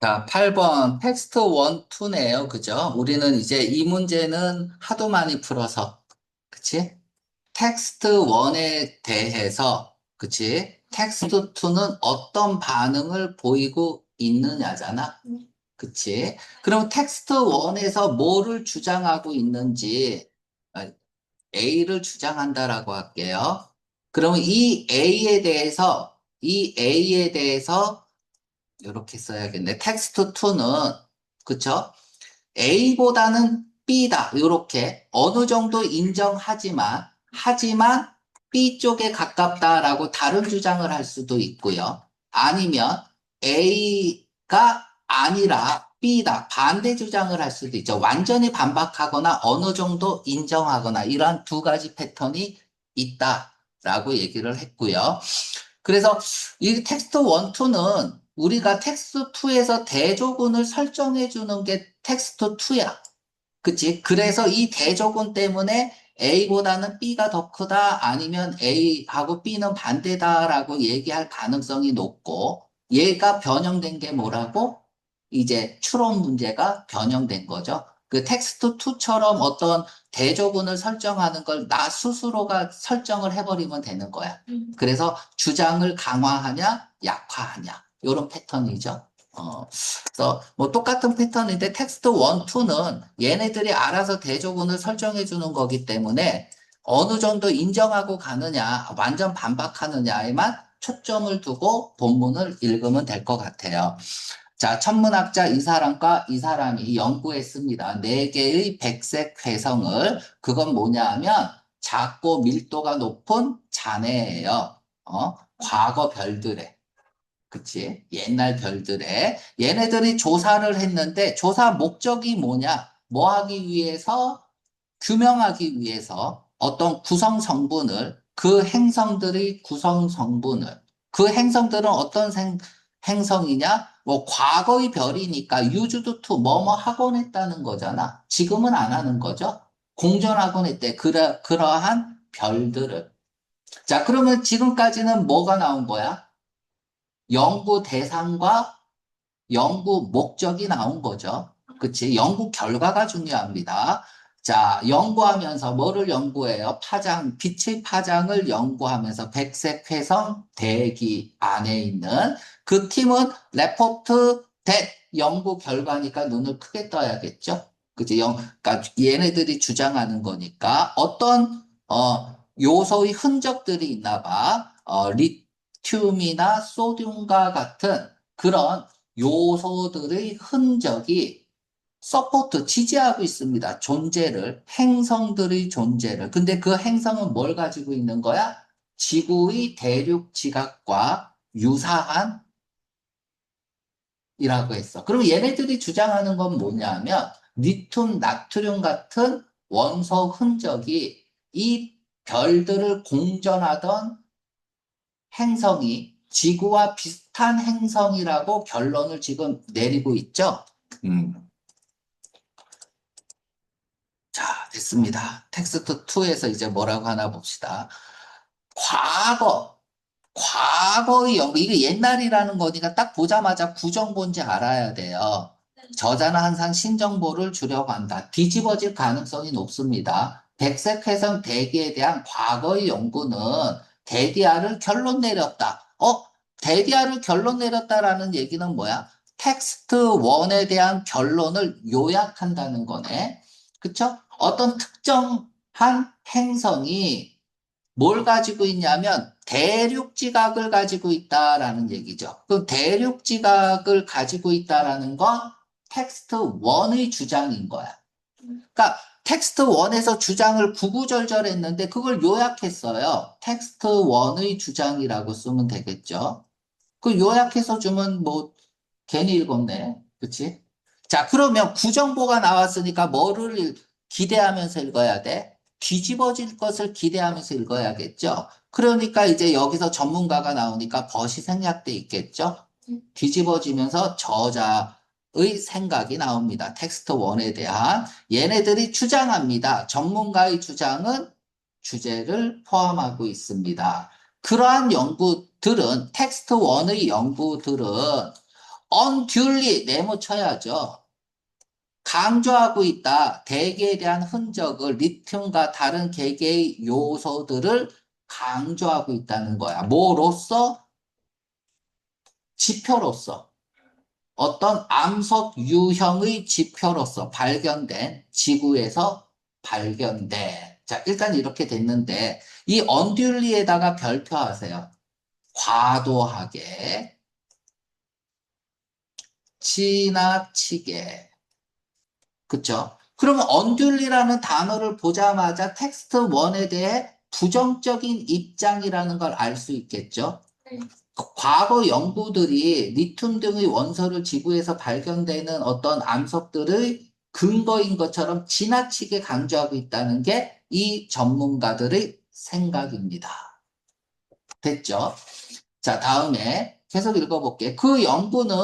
자, 8번 텍스트 1, 2네요. 그죠? 우리는 이제 이 문제는 하도 많이 풀어서, 그치? 텍스트 1에 대해서, 그치? 텍스트 2는 어떤 반응을 보이고 있느냐잖아. 그치? 그럼 텍스트 1에서 뭐를 주장하고 있는지, A를 주장한다라고 할게요. 그러면 이 A에 대해서 이렇게 써야겠네. 텍스트 2는, 그쵸? A보다는 B다. 이렇게 어느 정도 하지만 B 쪽에 가깝다라고 다른 주장을 할 수도 있고요. 아니면 A가 아니라 B다. 반대 주장을 할 수도 있죠. 완전히 반박하거나 어느 정도 인정하거나 이러한 두 가지 패턴이 있다라고 얘기를 했고요. 그래서 이 텍스트 1, 2는 우리가 텍스트 2에서 대조군을 설정해 주는 게 텍스트 2야. 그치? 그래서 이 대조군 때문에 A보다는 B가 더 크다, 아니면 A하고 B는 반대다라고 얘기할 가능성이 높고, 얘가 변형된 게 뭐라고? 이제 추론 문제가 변형된 거죠. 그 텍스트 2처럼 어떤 대조군을 설정하는 걸 나 스스로가 설정을 해버리면 되는 거야. 그래서 주장을 강화하냐, 약화하냐, 이런 패턴이죠. 그래서 뭐 똑같은 패턴인데 텍스트 1, 2는 얘네들이 알아서 대조군을 설정해 주는 거기 때문에 어느 정도 인정하고 가느냐, 완전 반박하느냐에만 초점을 두고 본문을 읽으면 될 것 같아요. 자, 천문학자 이 사람과 이 사람이 연구했습니다. 네 개의 백색 회성을. 그건 뭐냐 하면 작고 밀도가 높은 잔해예요. 과거 별들의. 그치? 옛날 별들에 얘네들이 조사를 했는데 조사 목적이 뭐냐? 뭐 하기 위해서? 규명하기 위해서 어떤 구성 성분을 그 행성들의 구성 성분을 그 행성들은 어떤 행성이냐? 뭐 과거의 별이니까 유주도 투 뭐뭐 하곤 했다는 거잖아. 지금은 안 하는 거죠. 공전하곤 했대. 그러한 별들을. 자, 그러면 지금까지는 뭐가 나온 거야? 연구 대상과 연구 목적이 나온 거죠. 그치? 연구 결과가 중요합니다. 자, 연구하면서 뭐를 연구해요? 빛의 파장을 연구하면서 백색 회성 대기 안에 있는 그 팀은 레포트 댓 연구 결과니까 눈을 크게 떠야겠죠? 그치? 그러니까 얘네들이 주장하는 거니까 어떤, 요소의 흔적들이 있나 봐. 리튬이나 소듐과 같은 그런 요소들의 흔적이 지지하고 있습니다. 행성들의 존재를. 근데 그 행성은 뭘 가지고 있는 거야? 지구의 대륙 지각과 유사한 이라고 했어. 그럼 얘네들이 주장하는 건 뭐냐면 리튬, 나트륨 같은 원소 흔적이 이 별들을 공전하던 행성이 지구와 비슷한 행성이라고 결론을 지금 내리고 있죠. 음. 자, 됐습니다. 텍스트 2에서 이제 뭐라고 하나 봅시다. 과거, 과거의 연구, 이게 옛날이라는 거니까 딱 보자마자 구정본지 알아야 돼요. 저자는 항상 신정보를 주려고 한다. 뒤집어질 가능성이 높습니다. 백색 회성 대기에 대한 과거의 연구는 데디아를 결론 내렸다. 데디아를 결론 내렸다라는 얘기는 뭐야? 텍스트 1에 대한 결론을 요약한다는 거네. 그쵸? 어떤 특정한 행성이 뭘 가지고 있냐면 대륙 지각을 가지고 있다라는 얘기죠. 그럼 대륙 지각을 가지고 있다라는 건 텍스트 1의 주장인 거야. 그러니까 텍스트 1에서 주장을 구구절절했는데 그걸 요약했어요. 텍스트 1의 주장이라고 쓰면 되겠죠. 그 요약해서 주면 뭐 괜히 읽었네. 그치? 자, 그러면 구정보가 나왔으니까 뭐를 기대하면서 읽어야 돼? 뒤집어질 것을 기대하면서 읽어야겠죠? 그러니까 이제 여기서 전문가가 나오니까 벗이 생략돼 있겠죠? 뒤집어지면서 저자의 생각이 나옵니다. 텍스트 1에 대한. 얘네들이 주장합니다. 전문가의 주장은 주제를 포함하고 있습니다. 그러한 연구들은, 텍스트 1의 연구들은 unduly 네모 쳐야죠. 강조하고 있다. 대개에 대한 흔적을 리튬과 다른 개개의 요소들을 강조하고 있다는 거야. 뭐로써? 지표로서. 어떤 암석 유형의 지표로서 발견된 지구에서 발견된. 자, 일단 이렇게 됐는데 이 언듈리에다가 별표하세요. 과도하게, 지나치게. 그쵸? 그러면 언듈리라는 단어를 보자마자 텍스트 1에 대해 부정적인 입장이라는 걸 알 수 있겠죠? 네. 과거 연구들이 리튬 등의 원소를 지구에서 발견되는 어떤 암석들의 근거인 것처럼 지나치게 강조하고 있다는 게 이 전문가들의 생각입니다. 됐죠? 자, 다음에 계속 읽어볼게. 그 연구는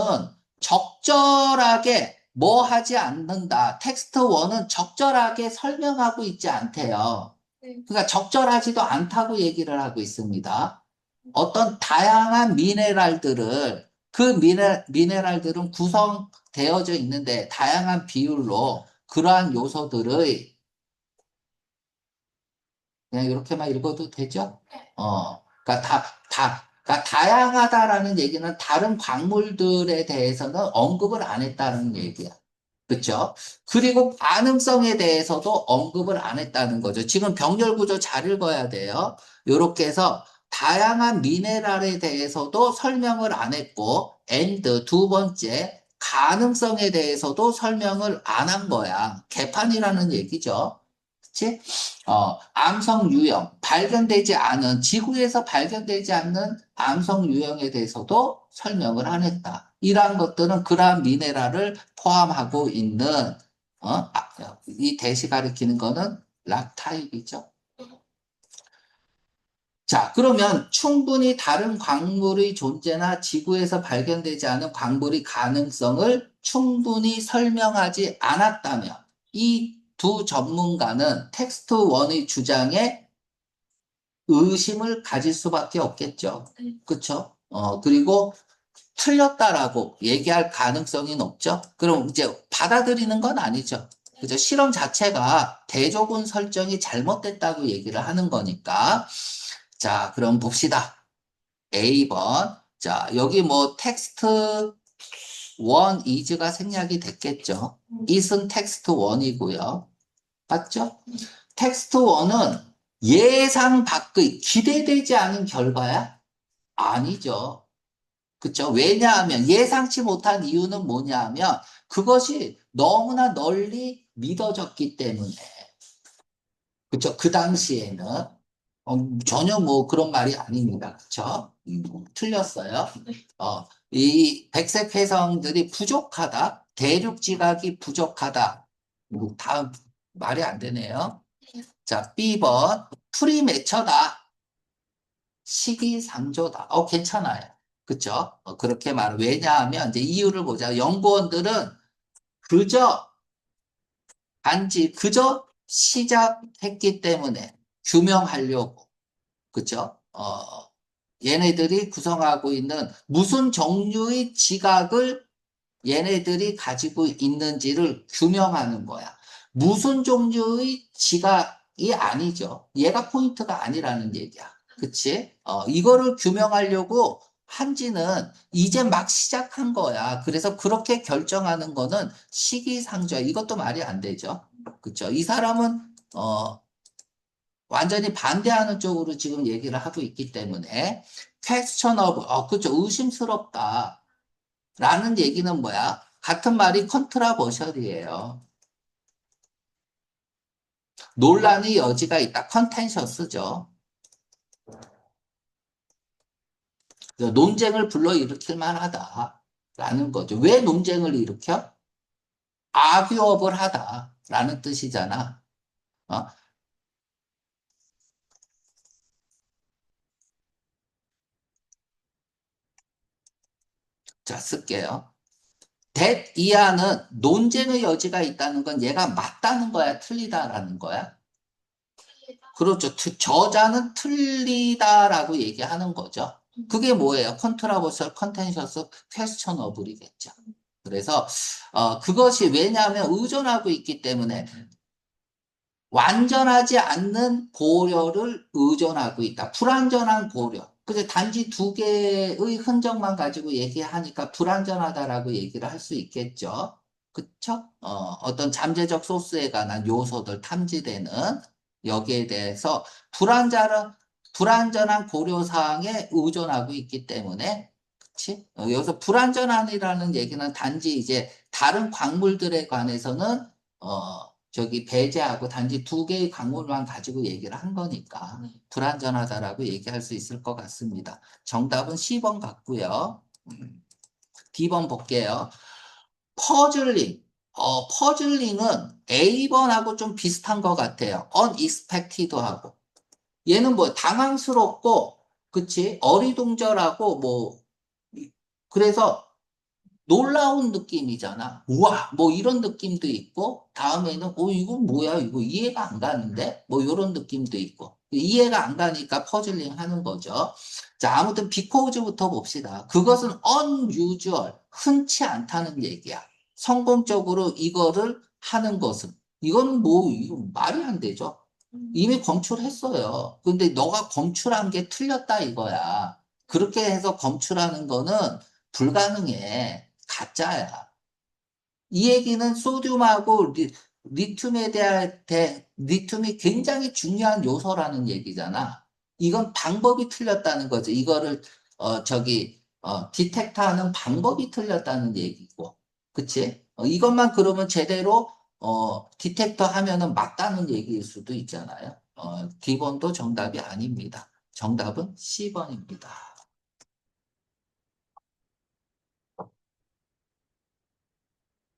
적절하게 뭐 하지 않는다. 텍스트 1은 적절하게 설명하고 있지 않대요. 네. 그러니까 적절하지도 않다고 얘기를 하고 있습니다. 어떤 다양한 미네랄들을 그 미네랄들은 구성되어져 있는데 다양한 비율로 그러한 요소들의 그냥 이렇게만 읽어도 되죠? 그러니까 그러니까 다양하다라는 얘기는 다른 광물들에 대해서는 언급을 안 했다는 얘기야. 그렇죠? 그리고 가능성에 대해서도 언급을 안 했다는 거죠. 지금 병렬 구조 잘 읽어야 돼요. 이렇게 해서 다양한 미네랄에 대해서도 설명을 안 했고, and 두 번째, 가능성에 대해서도 설명을 안 한 거야. 개판이라는 얘기죠. 그치? 암성 유형, 발견되지 않은, 지구에서 발견되지 않는 암성 유형에 대해서도 설명을 안 했다. 이러한 것들은 그러한 미네랄을 포함하고 있는, 이 대시 가리키는 거는 락타입이죠. 자, 그러면 충분히 다른 광물의 존재나 지구에서 발견되지 않은 광물의 가능성을 충분히 설명하지 않았다면 이 두 전문가는 텍스트 1의 주장에 의심을 가질 수밖에 없겠죠. 그렇죠? 그리고 틀렸다라고 얘기할 가능성이 높죠. 그럼 이제 받아들이는 건 아니죠. 그죠? 실험 자체가 대조군 설정이 잘못됐다고 얘기를 하는 거니까. 자, 그럼 봅시다. A번. 자, 여기 뭐 텍스트 1 is가 생략이 됐겠죠. is은 텍스트 1이고요. 맞죠? 텍스트 1은 예상 밖의 기대되지 않은 결과야? 아니죠. 그쵸? 왜냐하면 예상치 못한 이유는 뭐냐 하면 그것이 너무나 널리 믿어졌기 때문에. 그쵸? 그 당시에는 전혀 뭐 그런 말이 아닙니다. 그쵸? 틀렸어요. 이 백색 해성들이 부족하다. 대륙 지각이 부족하다. 다 말이 안 되네요. 자, B번. 풀이 맺혀다. 시기상조다. 괜찮아요. 그쵸? 그렇게 왜냐하면 이제 이유를 보자. 연구원들은 그저, 단지 그저 시작했기 때문에 규명하려고. 그쵸? 얘네들이 구성하고 있는 무슨 종류의 지각을 얘네들이 가지고 있는지를 규명하는 거야. 무슨 종류의 지각이 아니죠. 얘가 포인트가 아니라는 얘기야. 그치? 이거를 규명하려고 한지는 이제 막 시작한 거야. 그래서 그렇게 결정하는 거는 시기상조야. 이것도 말이 안 되죠. 그쵸? 이 사람은, 완전히 반대하는 쪽으로 지금 얘기를 하고 있기 때문에, questionable, 그쵸? 의심스럽다. 라는 얘기는 뭐야? 같은 말이 컨트라버셜이에요. 논란의 여지가 있다. 컨텐셔스죠. 논쟁을 불러일으킬 만하다. 라는 거죠. 왜 논쟁을 일으켜? 아규업을 하다. 라는 뜻이잖아. 어? 자, 쓸게요. that 이하는 논쟁의 여지가 있다는 건 얘가 맞다는 거야, 틀리다라는 거야? 그렇죠. 저자는 틀리다라고 얘기하는 거죠. 그게 뭐예요? 컨트라버셜, 컨텐셔스, 퀘스천어블이겠죠. 그래서 그것이 왜냐하면 의존하고 있기 때문에 완전하지 않는 고려를 의존하고 있다. 불완전한 고려. 그래서 단지 두 개의 흔적만 가지고 얘기하니까 불완전하다라고 얘기를 할 수 있겠죠. 그쵸? 어떤 잠재적 소스에 관한 요소들 탐지되는 여기에 대해서 불완전한 고려사항에 의존하고 있기 때문에 그치? 여기서 불완전한이라는 얘기는 단지 이제 다른 광물들에 관해서는 저기 배제하고 단지 두 개의 광물만 가지고 얘기를 한 거니까 불완전하다라고 얘기할 수 있을 것 같습니다. 정답은 C번 같고요. D번 볼게요. 퍼즐링. 퍼즐링은 A번하고 좀 비슷한 것 같아요. unexpected하고. 얘는 뭐 당황스럽고, 그치? 어리둥절하고, 뭐, 그래서 놀라운 느낌이잖아. 우와, 뭐 이런 느낌도 있고, 다음에는, 이건 뭐야? 이거 이해가 안 가는데? 뭐 이런 느낌도 있고. 이해가 안 가니까 퍼즐링 하는 거죠. 자, 아무튼 비코즈부터 봅시다. 그것은 unusual, 흔치 않다는 얘기야. 성공적으로 이거를 하는 것은. 이건 뭐, 이거 말이 안 되죠. 이미 검출했어요. 근데 너가 검출한 게 틀렸다 이거야. 그렇게 해서 검출하는 거는 불가능해. 가짜야. 이 얘기는 소듐하고 리튬에 대한, 리튬이 굉장히 중요한 요소라는 얘기잖아. 이건 방법이 틀렸다는 거지. 이거를, 디텍터하는 방법이 틀렸다는 얘기고. 그치? 이것만 그러면 제대로, 디텍터 하면은 맞다는 얘기일 수도 있잖아요. 기본도 정답이 아닙니다. 정답은 C번입니다.